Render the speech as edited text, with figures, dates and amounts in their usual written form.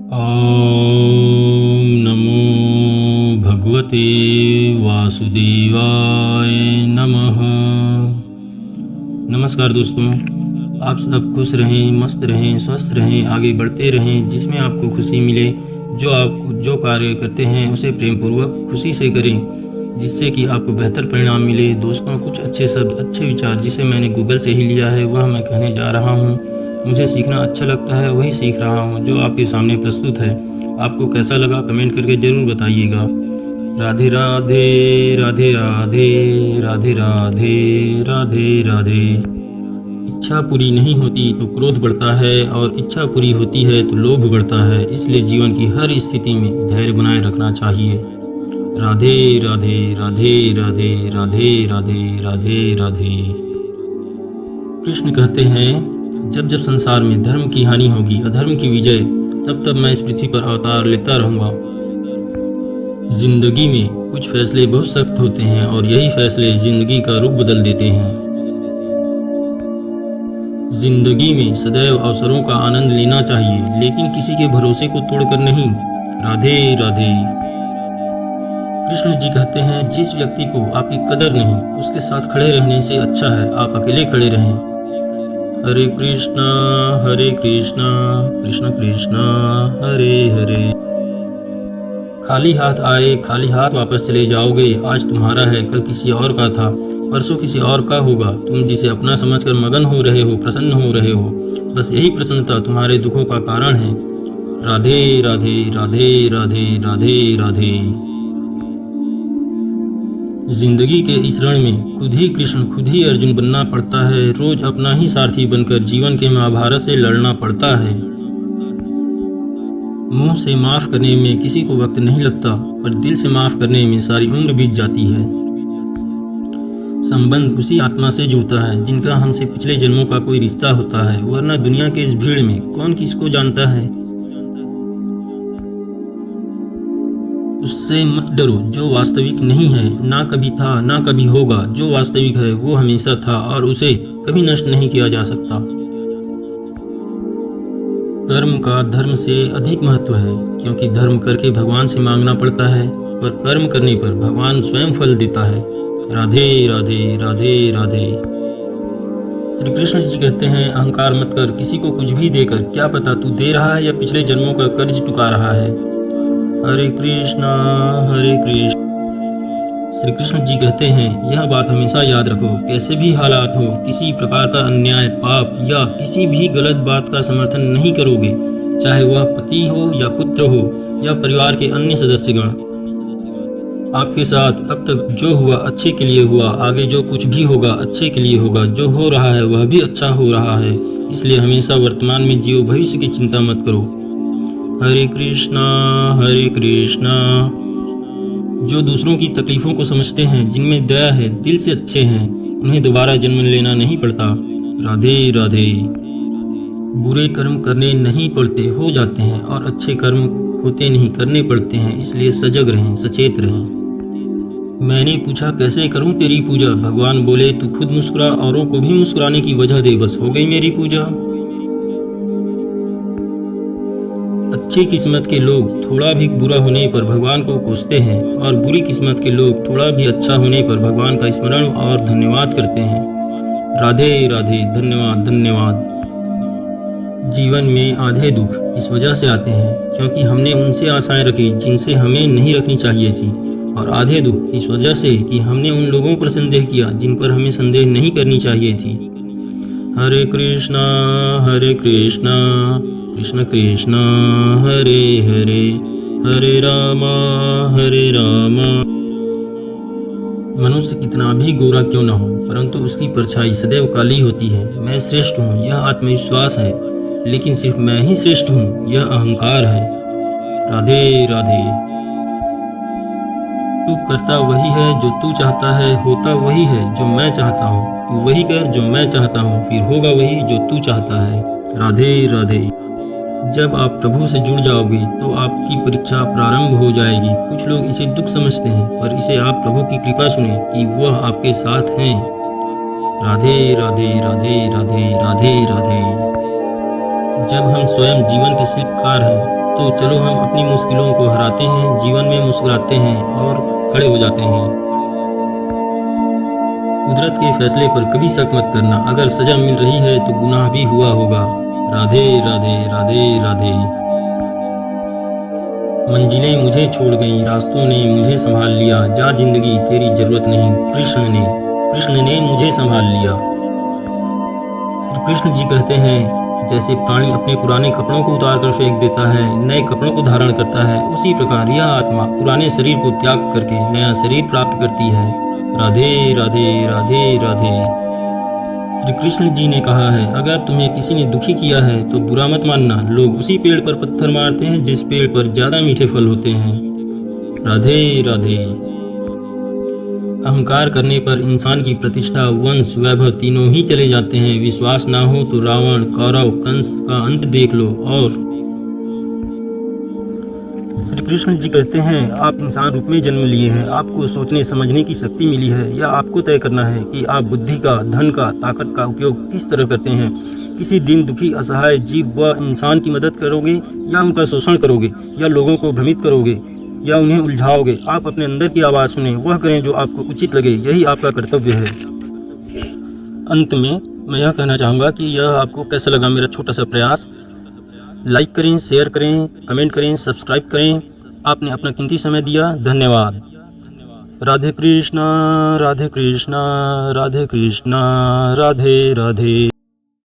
ॐ नमो भगवते वासुदेवाय नमः। नमस्कार दोस्तों, आप सब खुश रहें, मस्त रहें, स्वस्थ रहें, आगे बढ़ते रहें। जिसमें आपको खुशी मिले, जो कार्य करते हैं उसे प्रेम पूर्वक खुशी से करें, जिससे कि आपको बेहतर परिणाम मिले। दोस्तों, कुछ अच्छे शब्द, अच्छे विचार जिसे मैंने गूगल से ही लिया है वह मैं कहने जा रहा हूँ। मुझे सीखना अच्छा लगता है, वही सीख रहा हूँ जो आपके सामने प्रस्तुत है। आपको कैसा लगा कमेंट करके ज़रूर बताइएगा। राधे राधे राधे राधे राधे राधे राधे राधे। इच्छा पूरी नहीं होती तो क्रोध बढ़ता है, और इच्छा पूरी होती है तो लोभ बढ़ता है। इसलिए जीवन की हर स्थिति में धैर्य बनाए रखना चाहिए। राधे राधे राधे राधे राधे राधे राधे राधे। कृष्ण कहते हैं, जब जब संसार में धर्म की हानि होगी, अधर्म की विजय, तब तब मैं इस पृथ्वी पर अवतार लेता रहूंगा। जिंदगी में कुछ फैसले बहुत सख्त होते हैं, और यही फैसले जिंदगी का रुख बदल देते हैं। जिंदगी में सदैव अवसरों का आनंद लेना चाहिए, लेकिन किसी के भरोसे को तोड़कर नहीं। राधे राधे। कृष्ण जी कहते हैं, जिस व्यक्ति को आपकी कदर नहीं, उसके साथ खड़े रहने से अच्छा है आप अकेले खड़े रहें। हरे कृष्णा कृष्ण कृष्णा हरे हरे। खाली हाथ आए खाली हाथ वापस चले जाओगे। आज तुम्हारा है, कल किसी और का था, परसों किसी और का होगा। तुम जिसे अपना समझकर मगन हो रहे हो, प्रसन्न हो रहे हो, बस यही प्रसन्नता तुम्हारे दुखों का कारण है। राधे राधे राधे राधे राधे राधे। जिंदगी के इस रण में खुद ही कृष्ण खुद ही अर्जुन बनना पड़ता है। रोज अपना ही सारथी बनकर जीवन के महाभारत से लड़ना पड़ता है। मुंह से माफ करने में किसी को वक्त नहीं लगता, पर दिल से माफ करने में सारी उम्र बीत जाती है। संबंध उसी आत्मा से जुड़ता है जिनका हमसे पिछले जन्मों का कोई रिश्ता होता है, वरना दुनिया के इस भीड़ में कौन किसको जानता है। उससे मत डरो जो वास्तविक नहीं है, ना कभी था ना कभी होगा। जो वास्तविक है वो हमेशा था, और उसे कभी नष्ट नहीं किया जा सकता। कर्म का धर्म से अधिक महत्व है, क्योंकि धर्म करके भगवान से मांगना पड़ता है, पर कर्म करने पर भगवान स्वयं फल देता है। राधे राधे राधे राधे। श्री कृष्ण जी कहते हैं, अहंकार मत कर, किसी को कुछ भी देकर क्या पता तू दे रहा है या पिछले जन्मों का कर्ज चुका रहा है। हरे कृष्णा हरे कृष्ण। श्री कृष्ण जी कहते हैं, यह बात हमेशा याद रखो, कैसे भी हालात हो, किसी प्रकार का अन्याय, पाप या किसी भी गलत बात का समर्थन नहीं करोगे, चाहे वह पति हो या पुत्र हो या परिवार के अन्य सदस्यगण। आपके साथ अब तक जो हुआ अच्छे के लिए हुआ, आगे जो कुछ भी होगा अच्छे के लिए होगा। जो हो रहा है वह भी अच्छा हो रहा है, इसलिए हमेशा वर्तमान में जियो, भविष्य की चिंता मत करो। हरे कृष्णा। जो दूसरों की तकलीफों को समझते हैं, जिनमें दया है, दिल से अच्छे हैं, उन्हें दोबारा जन्म लेना नहीं पड़ता। राधे राधे। बुरे कर्म करने नहीं पड़ते, हो जाते हैं, और अच्छे कर्म होते नहीं, करने पड़ते हैं। इसलिए सजग रहें, सचेत रहें। मैंने पूछा, कैसे करूं तेरी पूजा? भगवान बोले, तू खुद मुस्कुरा, औरों को भी मुस्कुराने की वजह दे, बस हो गई मेरी पूजा। अच्छी किस्मत के लोग थोड़ा भी बुरा होने पर भगवान को कोसते हैं, और बुरी किस्मत के लोग थोड़ा भी अच्छा होने पर भगवान का स्मरण और धन्यवाद करते हैं। राधे राधे। धन्यवाद धन्यवाद। जीवन में आधे दुख इस वजह से आते हैं क्योंकि हमने उनसे आशाएं रखी जिनसे हमें नहीं रखनी चाहिए थी, और आधे दुख इस वजह से कि हमने उन लोगों पर संदेह किया जिन पर हमें संदेह नहीं करनी चाहिए थी। हरे कृष्णा कृष्ण कृष्ण हरे हरे, हरे रामा। मनुष्य कितना भी गोरा क्यों न हो, परंतु उसकी परछाई सदैव काली होती है। मैं श्रेष्ठ हूँ, यह आत्मविश्वास है, लेकिन सिर्फ मैं ही श्रेष्ठ हूँ, यह अहंकार है। राधे राधे। तू करता वही है जो तू चाहता है, होता वही है जो मैं चाहता हूँ। तू वही कर जो मैं चाहता हूँ, फिर होगा वही जो तू चाहता है। राधे राधे। जब आप प्रभु से जुड़ जाओगे तो आपकी परीक्षा प्रारंभ हो जाएगी। कुछ लोग इसे दुख समझते हैं, पर इसे आप प्रभु की कृपा सुने कि वह आपके साथ हैं। राधे राधे राधे राधे राधे राधे। जब हम स्वयं जीवन के शिल्पकार हैं तो चलो हम अपनी मुश्किलों को हराते हैं, जीवन में मुस्कुराते हैं और खड़े हो जाते हैं। कुदरत के फैसले पर कभी शक मत करना, अगर सजा मिल रही है तो गुनाह भी हुआ होगा। राधे राधे राधे राधे। मंजिलें मुझे छोड़ गईं, रास्तों ने मुझे संभाल लिया, जा जिंदगी तेरी जरूरत नहीं, कृष्ण ने मुझे संभाल लिया। श्री कृष्ण जी कहते हैं, जैसे प्राणी अपने पुराने कपड़ों को उतार कर फेंक देता है, नए कपड़ों को धारण करता है, उसी प्रकार यह आत्मा पुराने शरीर को त्याग करके नया शरीर प्राप्त करती है। राधे राधे राधे राधे। श्री कृष्ण जी ने कहा है, अगर तुम्हें किसी ने दुखी किया है तो बुरा मत मानना, लोग उसी पेड़ पर पत्थर मारते हैं जिस पेड़ पर ज्यादा मीठे फल होते हैं। राधे राधे। अहंकार करने पर इंसान की प्रतिष्ठा, वंश, वैभव तीनों ही चले जाते हैं। विश्वास ना हो तो रावण, कौरव, कंस का अंत देख लो। और श्री कृष्ण जी कहते हैं, आप इंसान रूप में जन्म लिए हैं, आपको सोचने समझने की शक्ति मिली है। यह आपको तय करना है कि आप बुद्धि का, धन का, ताकत का उपयोग किस तरह करते हैं। किसी दिन दुखी, असहाय जीव व इंसान की मदद करोगे या उनका शोषण करोगे, या लोगों को भ्रमित करोगे या उन्हें उलझाओगे। आप अपने अंदर की आवाज़ सुने, वह करें जो आपको उचित लगे, यही आपका कर्तव्य है। अंत में मैं यह कहना चाहूँगा कि यह आपको कैसा लगा मेरा छोटा सा प्रयास। लाइक करें, शेयर करें, कमेंट करें, सब्सक्राइब करें। आपने अपना कीमती समय दिया, धन्यवाद। राधे कृष्णा राधे कृष्णा राधे कृष्णा राधे राधे।